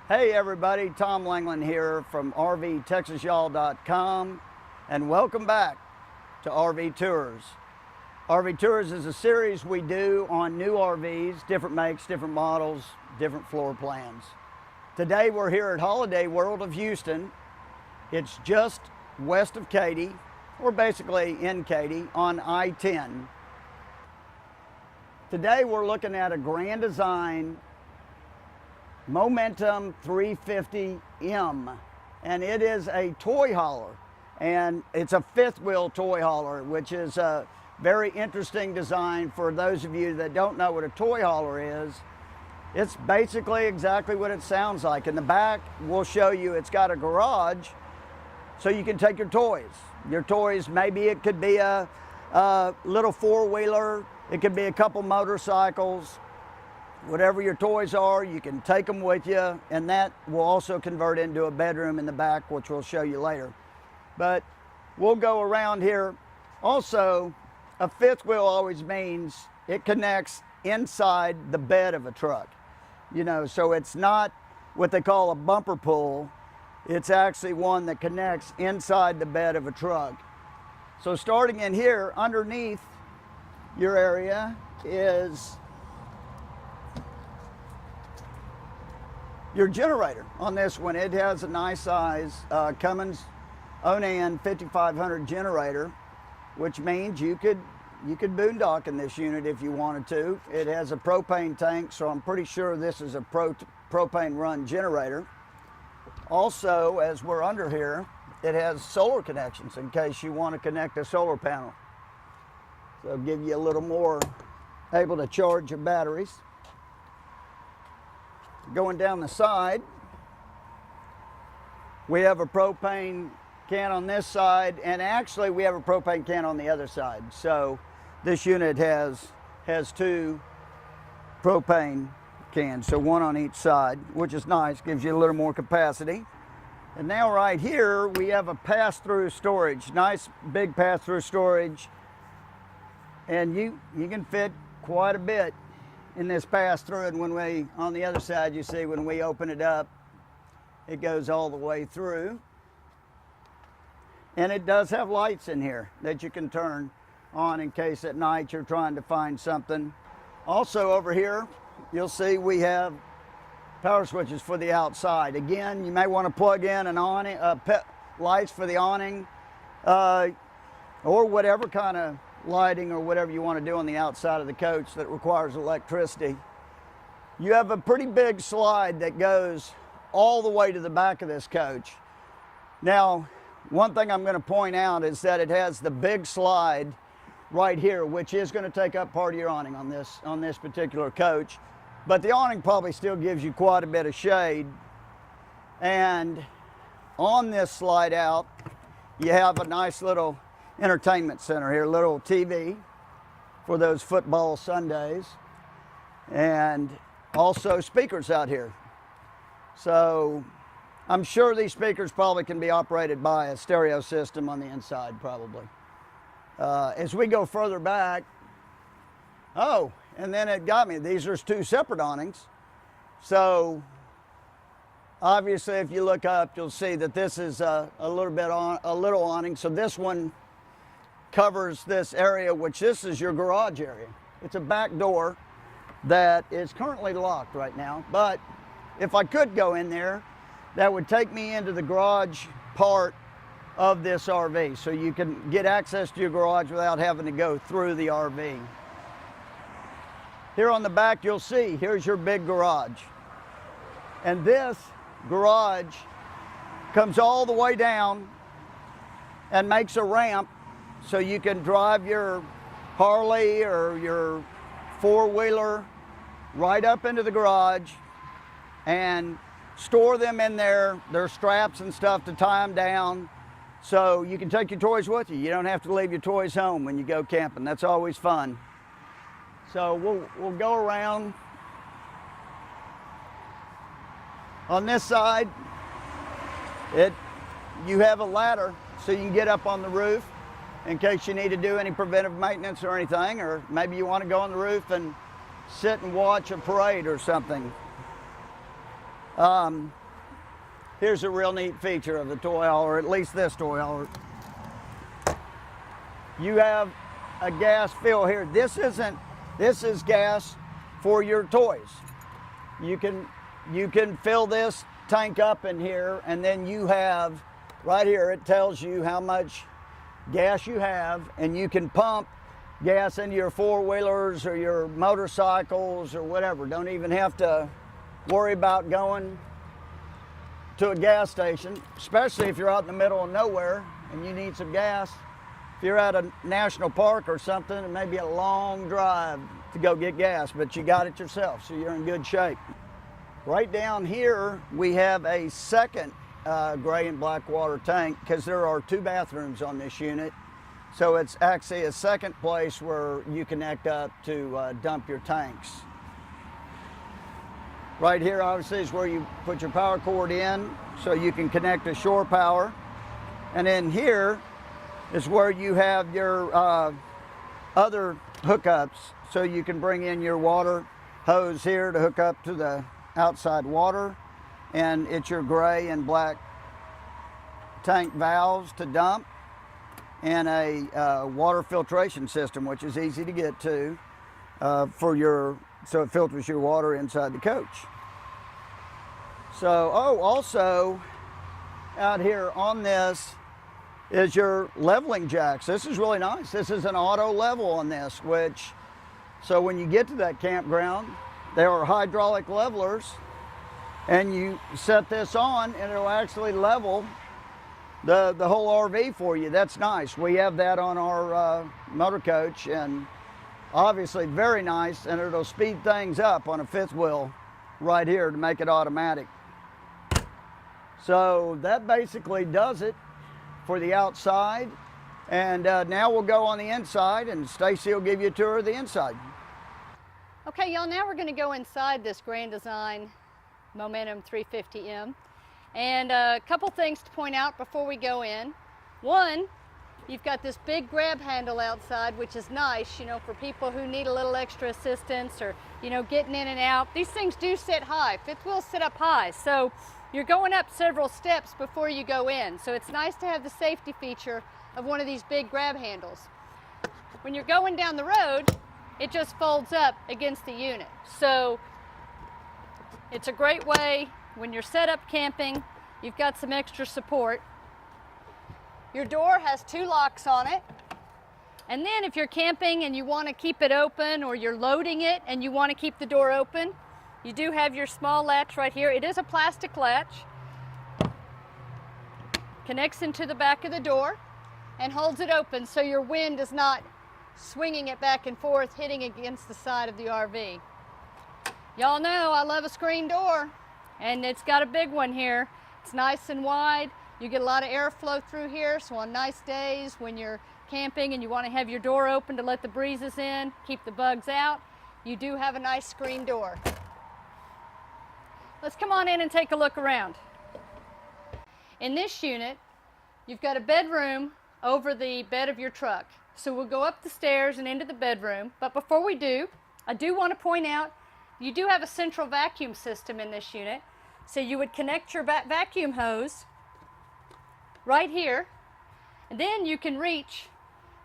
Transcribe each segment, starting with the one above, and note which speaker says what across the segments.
Speaker 1: Hey everybody, Tom Langland here from RVTexasyall.com, and welcome back to RV Tours. RV Tours is a series we do on new RVs, different makes, different models, different floor plans. Today we're here at Holiday World of Houston. It's just west of Katy, or basically in Katy, on I-10. Today we're looking at a Grand Design Momentum 350M, and it is a toy hauler, and it's a fifth wheel toy hauler, which is a very interesting design. For those of you that don't know what a toy hauler is, it's basically exactly what it sounds like. In the back, we'll show you it's got a garage so you can take your toys. Maybe it could be a little four-wheeler, it could be a couple motorcycles. Whatever your toys are, you can take them with you, and that will also convert into a bedroom in the back, which we'll show you later. But we'll go around here. Also, a fifth wheel always means it connects inside the bed of a truck. You know, so it's not what they call a bumper pull. It's actually one that connects inside the bed of a truck. So starting in here, underneath your area is your generator. On this one, it has a nice size Cummins Onan 5500 generator, which means you could boondock in this unit if you wanted to. It has a propane tank, so I'm pretty sure this is a propane run generator. Also, as we're under here, it has solar connections in case you want to connect a solar panel. So it'll give you a little more able to charge your batteries. Going down the side, we have a propane can on this side, and actually we have a propane can on the other side. So this unit has two propane cans, so one on each side, which is nice, gives you a little more capacity. And now right here we have a pass-through storage, nice big pass-through storage, and you can fit quite a bit in this pass-through. And when on the other side, you see when we open it up, it goes all the way through. And it does have lights in here that you can turn on in case at night you're trying to find something. Also over here, you'll see we have power switches for the outside. Again, you may want to plug in an awning, lights for the awning, or whatever kind of lighting or whatever you want to do on the outside of the coach that requires electricity. You have a pretty big slide that goes all the way to the back of this coach. Now, one thing I'm going to point out is that it has the big slide right here, which is going to take up part of your awning on this particular coach. But the awning probably still gives you quite a bit of shade. And on this slide out, you have a nice little entertainment center here, little TV for those football Sundays, and also speakers out here. So I'm sure these speakers probably can be operated by a stereo system on the inside, probably. As we go further back, oh, and then it got me, these are two separate awnings. So obviously if you look up, you'll see that this is a little awning. So this one covers this area, which this is your garage area. It's a back door that is currently locked right now, but if I could go in there, that would take me into the garage part of this RV, so you can get access to your garage without having to go through the RV. Here on the back, you'll see, here's your big garage. And this garage comes all the way down and makes a ramp so you can drive your Harley or your four-wheeler right up into the garage and store them in there. There's straps and stuff to tie them down, so you can take your toys with you. You don't have to leave your toys home when you go camping. That's always fun. So we'll go around. On this side, you have a ladder so you can get up on the roof in case you need to do any preventive maintenance or anything, or maybe you want to go on the roof and sit and watch a parade or something. Here's a real neat feature of the toy hauler, at least this toy hauler. You have a gas fill here. This is gas for your toys. You can fill this tank up in here, and then you have, right here, it tells you how much gas you have, and you can pump gas into your four-wheelers or your motorcycles or whatever. Don't even have to worry about going to a gas station, especially if you're out in the middle of nowhere and you need some gas. If you're at a national park or something, it may be a long drive to go get gas, but you got it yourself, so you're in good shape. Right down here, we have a second gray and black water tank, because there are 2 bathrooms on this unit. So it's actually a second place where you connect up to dump your tanks. Right here, obviously, is where you put your power cord in, so you can connect to shore power. And then here is where you have your other hookups, so you can bring in your water hose here to hook up to the outside water, and it's your gray and black tank valves to dump, and a water filtration system, which is easy to get to so it filters your water inside the coach. So, also out here on this is your leveling jacks. This is really nice. This is an auto level on this, so when you get to that campground, there are hydraulic levelers, and you set this on and it'll actually level the whole RV for you. That's nice. We have that on our motor coach, and obviously very nice, and it'll speed things up on a 5th wheel right here to make it automatic. So that basically does it for the outside, and now we'll go on the inside, and Stacie will give you a tour of the inside.
Speaker 2: Okay, y'all, now we're going to go inside this Grand Design Momentum 350M. And a couple things to point out before we go in. One, you've got this big grab handle outside, which is nice, for people who need a little extra assistance, or, getting in and out. These things do sit high. 5th wheels sit up high, so you're going up several steps before you go in. So it's nice to have the safety feature of one of these big grab handles. When you're going down the road, it just folds up against the unit. So it's a great way when you're set up camping, you've got some extra support. Your door has 2 locks on it. And then if you're camping and you want to keep it open, or you're loading it and you want to keep the door open, you do have your small latch right here. It is a plastic latch. Connects into the back of the door and holds it open so your wind is not swinging it back and forth, hitting against the side of the RV. Y'all know I love a screen door, and it's got a big one here. It's nice and wide. You get a lot of airflow through here, so on nice days when you're camping and you want to have your door open to let the breezes in, keep the bugs out, you do have a nice screen door. Let's come on in and take a look around. In this unit, you've got a bedroom over the bed of your truck. So we'll go up the stairs and into the bedroom, but before we do, I do want to point out you do have a central vacuum system in this unit. So you would connect your vacuum hose right here, and then you can reach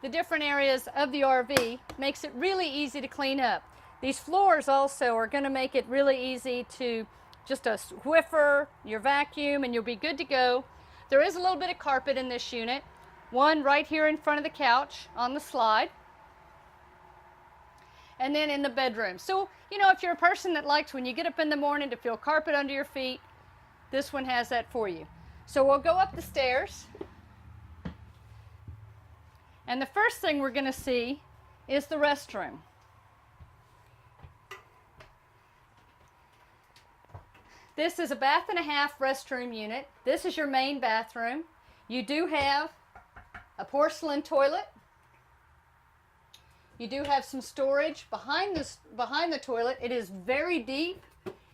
Speaker 2: the different areas of the RV. Makes it really easy to clean up. These floors also are going to make it really easy to just a Swiffer your vacuum, and you'll be good to go. There is a little bit of carpet in this unit. One right here in front of the couch on the slide, and then in the bedroom. So, if you're a person that likes, when you get up in the morning, to feel carpet under your feet, this one has that for you. So we'll go up the stairs, and the first thing we're going to see is the restroom. This is a 1.5 bath restroom unit. This is your main bathroom. You do have a porcelain toilet. You do have some storage behind the toilet. It is very deep.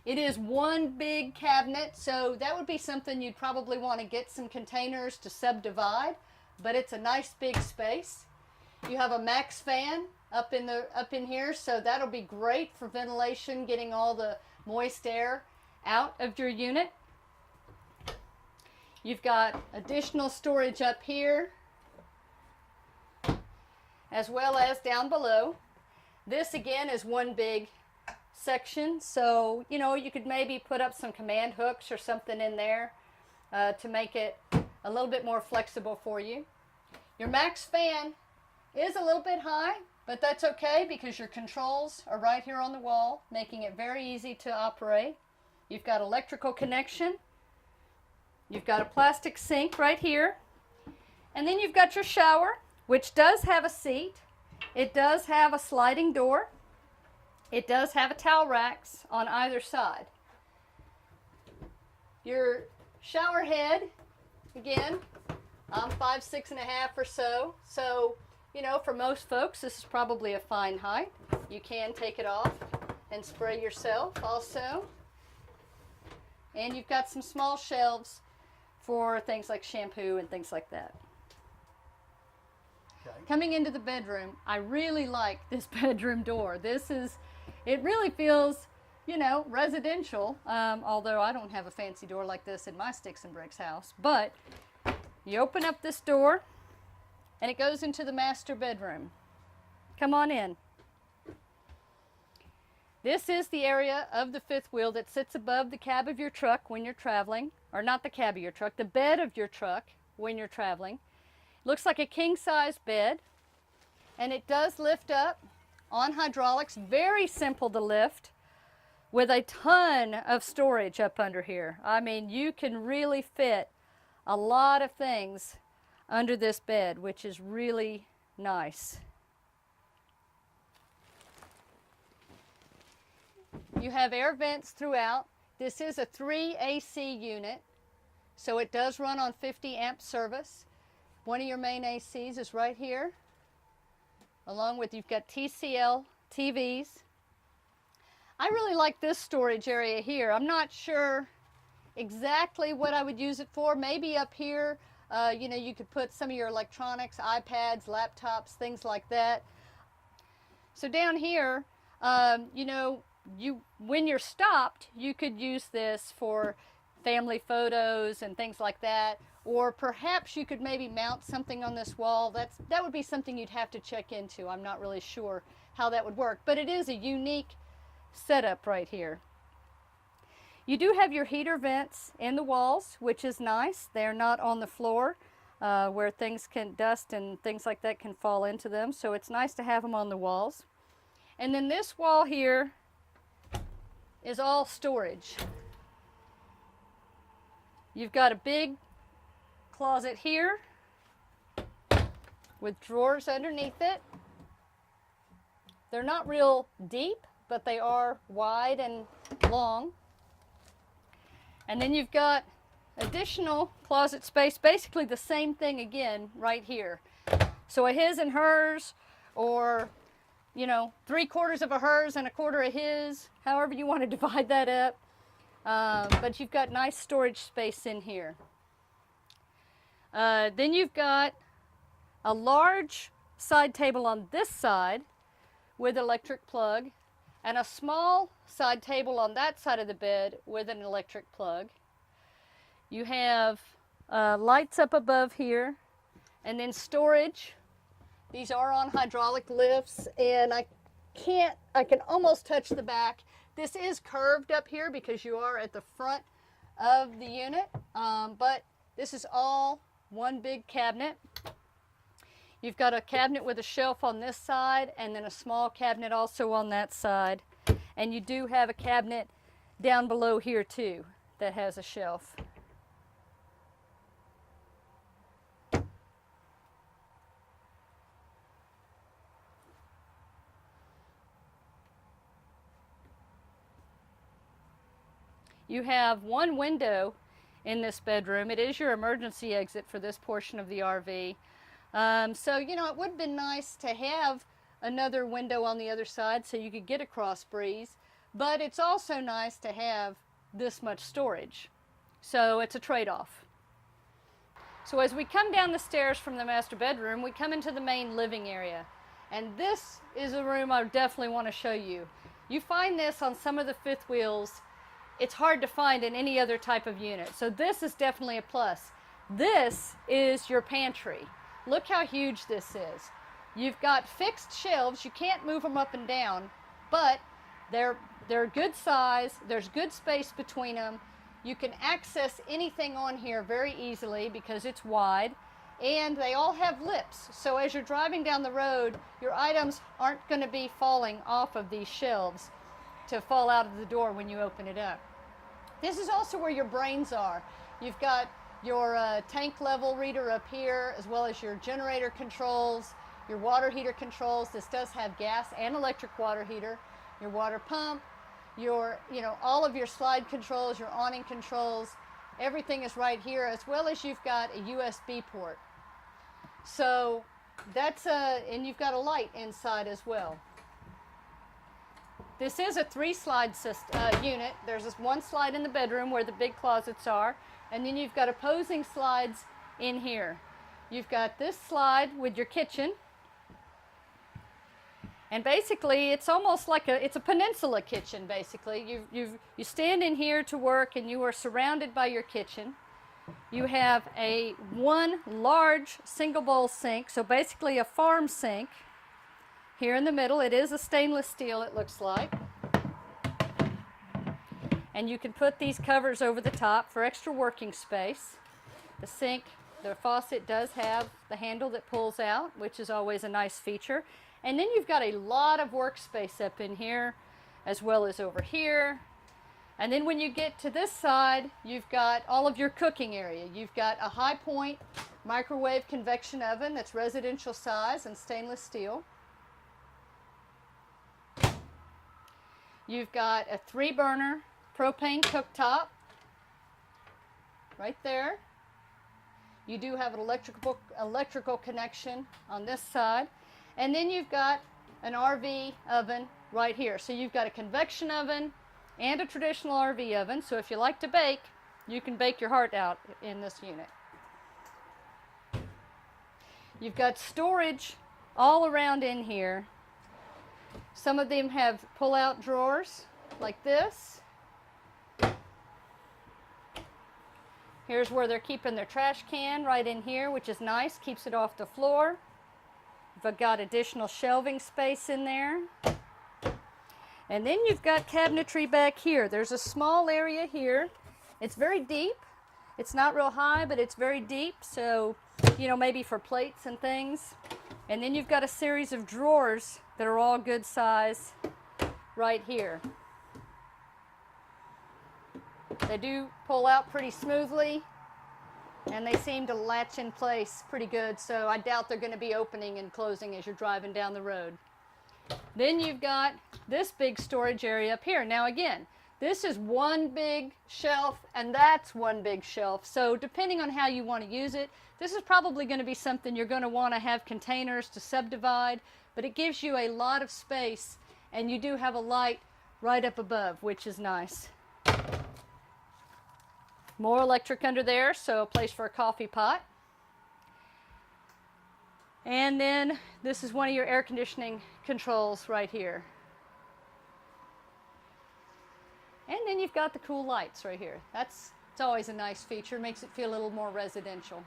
Speaker 2: It is one big cabinet, so that would be something you'd probably want to get some containers to subdivide, but it's a nice big space. You have a max fan up in here, so that'll be great for ventilation, getting all the moist air out of your unit. You've got additional storage up here, as well as down below. This again is one big section, so you know, you could maybe put up some command hooks or something in there to make it a little bit more flexible for you. Your max fan is a little bit high, but that's okay because your controls are right here on the wall, making it very easy to operate. You've got electrical connection. You've got a plastic sink right here. And then you've got your shower, which does have a seat. It does have a sliding door. It does have a towel racks on either side. Your shower head, again, I'm 5'6" and a half or so. So, you know, for most folks, this is probably a fine height. You can take it off and spray yourself also. And you've got some small shelves for things like shampoo and things like that. Okay. Coming into the bedroom, I really like this bedroom door. It really feels, you know, residential, although I don't have a fancy door like this in my sticks and bricks house. But you open up this door and it goes into the master bedroom. Come on in. This is the area of the fifth wheel that sits above the cab of your truck when you're traveling, or not the cab of your truck, the bed of your truck when you're traveling. Looks like a king-size bed, and it does lift up on hydraulics, very simple to lift, with a ton of storage up under here. I mean, you can really fit a lot of things under this bed, which is really nice. You have air vents throughout. This is a 3 AC unit, so it does run on 50 amp service. One of your main ACs is right here, along with, you've got TCL TVs. I really like this storage area here. I'm not sure exactly what I would use it for. Maybe up here, you know, you could put some of your electronics, iPads, laptops, things like that. So down here, you know, when you're stopped, you could use this for family photos and things like that, or perhaps you could maybe mount something on this wall. That would be something you'd have to check into. I'm not really sure how that would work, but it is a unique setup right here. You do have your heater vents in the walls, which is nice. They're not on the floor where dust and things like that can fall into them, so it's nice to have them on the walls. And then this wall here is all storage. You've got a big closet here with drawers underneath it. They're not real deep, but they are wide and long. And then you've got additional closet space, basically the same thing again right here. So a his and hers, or you know, 3/4 of a hers and 1/4 of his, however you want to divide that up. But you've got nice storage space in here. Then you've got a large side table on this side with electric plug, and a small side table on that side of the bed with an electric plug. You have lights up above here, and then storage. These are on hydraulic lifts, and I can almost touch the back. This is curved up here because you are at the front of the unit, but this is all one big cabinet. You've got a cabinet with a shelf on this side, and then a small cabinet also on that side. And you do have a cabinet down below here too that has a shelf. You have one window in this bedroom. It is your emergency exit for this portion of the RV. So, you know, it would have been nice to have another window on the other side so you could get a cross breeze, but it's also nice to have this much storage. So it's a trade-off. So as we come down the stairs from the master bedroom, we come into the main living area. And this is a room I definitely want to show you. You find this on some of the fifth wheels it's hard to find in any other type of unit. So this is definitely a plus. This is your pantry. Look how huge this is. You've got fixed shelves. You can't move them up and down, but they're good size. There's good space between them. You can access anything on here very easily because it's wide, and they all have lips. So as you're driving down the road, your items aren't going to be falling off of these shelves to fall out of the door when you open it up. This is also where your brains are. You've got your tank level reader up here, as well as your generator controls, your water heater controls. This does have gas and electric water heater. Your water pump, your, all of your slide controls, your awning controls, everything is right here, as well as you've got a USB port. So that's and you've got a light inside as well. This is a 3-slide unit. There's this one slide in the bedroom where the big closets are, and then you've got opposing slides in here. You've got this slide with your kitchen, and basically it's almost like it's a peninsula kitchen. Basically, you stand in here to work, and you are surrounded by your kitchen. You have one large single bowl sink, so basically a farm sink. Here in the middle, it is a stainless steel, it looks like. And you can put these covers over the top for extra working space. The sink, the faucet does have the handle that pulls out, which is always a nice feature. And then you've got a lot of workspace up in here, as well as over here. And then when you get to this side, you've got all of your cooking area. You've got a high point microwave convection oven that's residential size and stainless steel. You've got a 3-burner propane cooktop right there. You do have an electrical connection on this side. And then you've got an RV oven right here. So you've got a convection oven and a traditional RV oven. So if you like to bake, you can bake your heart out in this unit. You've got storage all around in here. Some of them have pull-out drawers like this. Here's where they're keeping their trash can right in here, which is nice, keeps it off the floor. You've got additional shelving space in there. And then you've got cabinetry back here. There's a small area here. It's very deep. It's not real high, but it's very deep, so, maybe for plates and things. And then you've got a series of drawers that are all good size right here. They do pull out pretty smoothly, and they seem to latch in place pretty good, so I doubt they're going to be opening and closing as you're driving down the road. Then you've got this big storage area up here. Now again, this is one big shelf, and that's one big shelf, so depending on how you want to use it, this is probably going to be something you're going to want to have containers to subdivide, but it gives you a lot of space, and you do have a light right up above, which is nice. More electric under there, so a place for a coffee pot. And then this is one of your air conditioning controls right here. And then you've got the cool lights right here. It's always a nice feature, makes it feel a little more residential.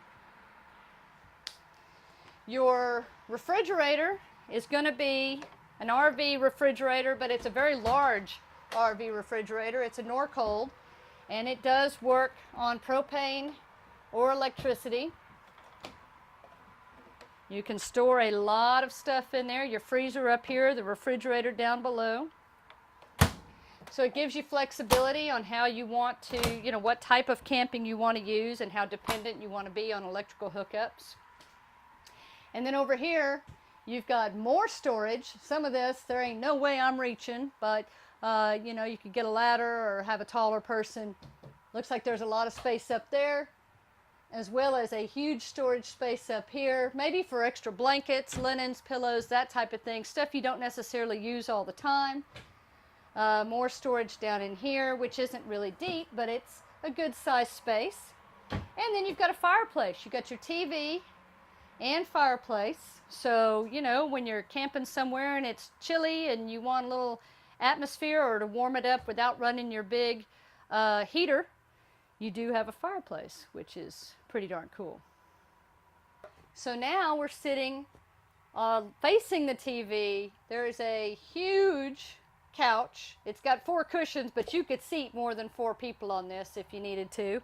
Speaker 2: Your refrigerator is going to be an RV refrigerator, but it's a very large RV refrigerator. It's a Norcold, and it does work on propane or electricity. You can store a lot of stuff in there. Your freezer up here, the refrigerator down below. So it gives you flexibility on how you want to, what type of camping you want to use and how dependent you want to be on electrical hookups. And then over here, you've got more storage. Some of this, there ain't no way I'm reaching, but you could get a ladder or have a taller person. Looks like there's a lot of space up there, as well as a huge storage space up here, maybe for extra blankets, linens, pillows, that type of thing, stuff you don't necessarily use all the time. More storage down in here, which isn't really deep, but it's a good size space. And then you've got a fireplace. You've got your TV and fireplace. So, when you're camping somewhere and it's chilly and you want a little atmosphere or to warm it up without running your big heater, you do have a fireplace, which is pretty darn cool. So now we're sitting facing the TV. There is a huge couch. It's got 4 cushions, but you could seat more than 4 people on this if you needed to.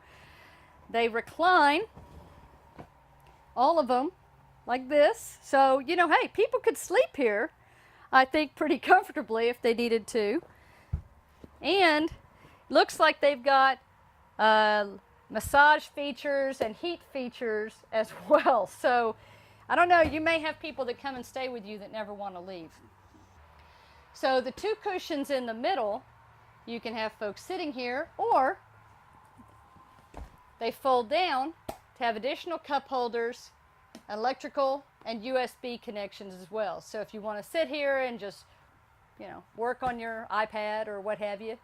Speaker 2: They recline, all of them, like this. So, you know, hey, people could sleep here, I think, pretty comfortably if they needed to. And looks like they've got massage features and heat features as well. So, I don't know, you may have people that come and stay with you that never want to leave. So the 2 cushions in the middle, you can have folks sitting here, or they fold down to have additional cup holders, electrical and USB connections as well. So if you want to sit here and just, you know, work on your iPad or what have you,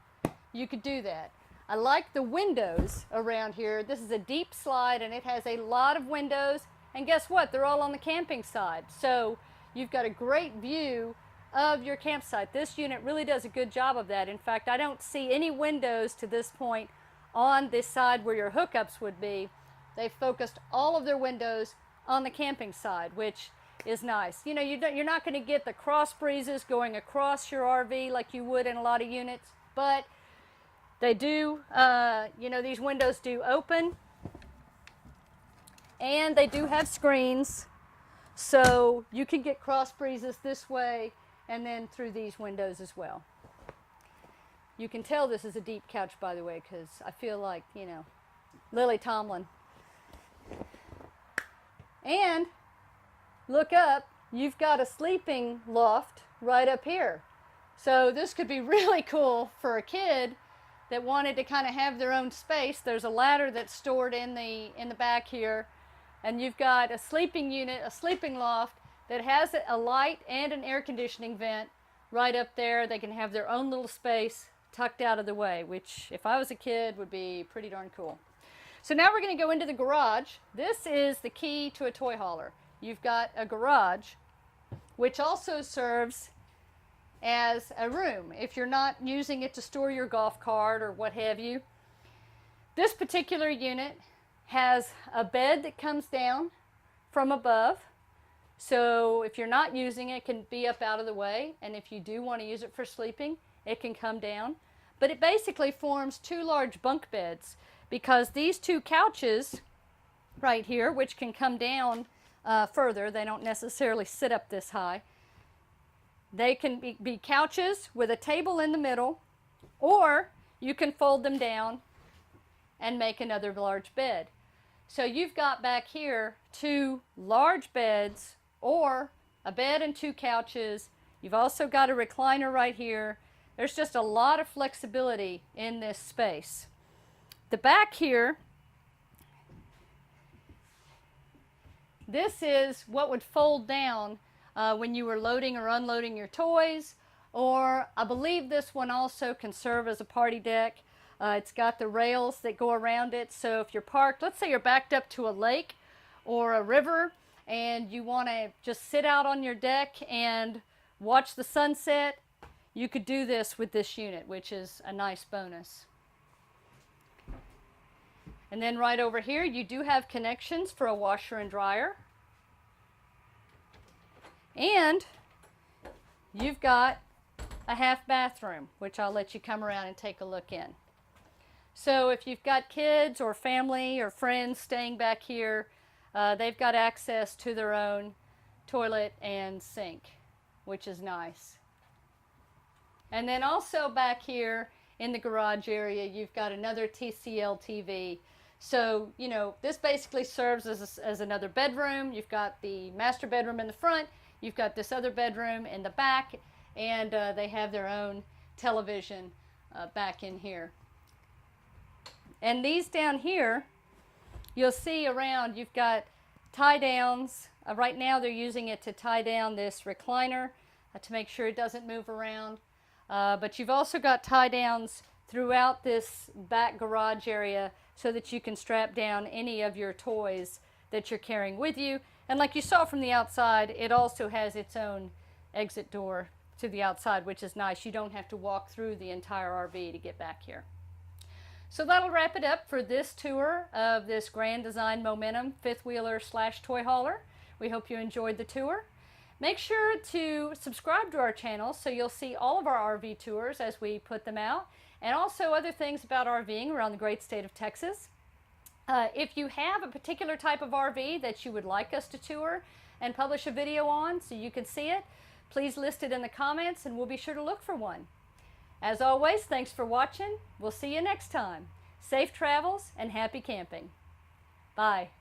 Speaker 2: you could do that. I like the windows around here. This is a deep slide and it has a lot of windows, and guess what? They're all on the camping side. So you've got a great view of your campsite. This unit really does a good job of that. In fact, I don't see any windows to this point on this side where your hookups would be. They've focused all of their windows on the camping side, which is nice. You know, you're not going to get the cross breezes going across your RV like you would in a lot of units, but they do, you know, these windows do open, and they do have screens, so you can get cross breezes this way and then through these windows as well. You can tell this is a deep couch, by the way, because I feel like, you know, Lily Tomlin. And look up, you've got a sleeping loft right up here. So this could be really cool for a kid that wanted to kind of have their own space. There's a ladder that's stored in the back here, and you've got a sleeping unit, a sleeping loft that has a light and an air conditioning vent right up there. They can have their own little space tucked out of the way, which if I was a kid would be pretty darn cool. So now we're going to go into the garage. This is the key to a toy hauler. You've got a garage, which also serves as a room if you're not using it to store your golf cart or what have you. This particular unit has a bed that comes down from above. So if you're not using it, it can be up out of the way, and if you do want to use it for sleeping, it can come down. But it basically forms 2 large bunk beds, because these 2 couches right here, which can come down further, they don't necessarily sit up this high. They can be couches with a table in the middle, or you can fold them down and make another large bed. So you've got back here 2 large beds, or a bed and 2 couches. You've also got a recliner right here. There's just a lot of flexibility in this space. The back here, this is what would fold down when you were loading or unloading your toys, or I believe this one also can serve as a party deck. It's got the rails that go around it, so if you're parked, let's say you're backed up to a lake or a river and you want to just sit out on your deck and watch the sunset, you could do this with this unit, which is a nice bonus. And then right over here, you do have connections for a washer and dryer. And you've got a half bathroom, which I'll let you come around and take a look in. So if you've got kids or family or friends staying back here, they've got access to their own toilet and sink, which is nice. And then also back here in the garage area, you've got another TCL TV. So, you know, this basically serves as another bedroom. You've got the master bedroom in the front, you've got this other bedroom in the back, and they have their own television back in here. And these down here, you'll see around, you've got tie downs. Right now they're using it to tie down this recliner to make sure it doesn't move around. But you've also got tie downs throughout this back garage area so that you can strap down any of your toys that you're carrying with you. And like you saw from the outside, it also has its own exit door to the outside, which is nice. You don't have to walk through the entire RV to get back here. So that'll wrap it up for this tour of this Grand Design Momentum fifth wheeler / toy hauler. We hope you enjoyed the tour. Make sure to subscribe to our channel so you'll see all of our RV tours as we put them out, and also other things about RVing around the great state of Texas. If you have a particular type of RV that you would like us to tour and publish a video on so you can see it, please list it in the comments and we'll be sure to look for one. As always, thanks for watching. We'll see you next time. Safe travels and happy camping. Bye.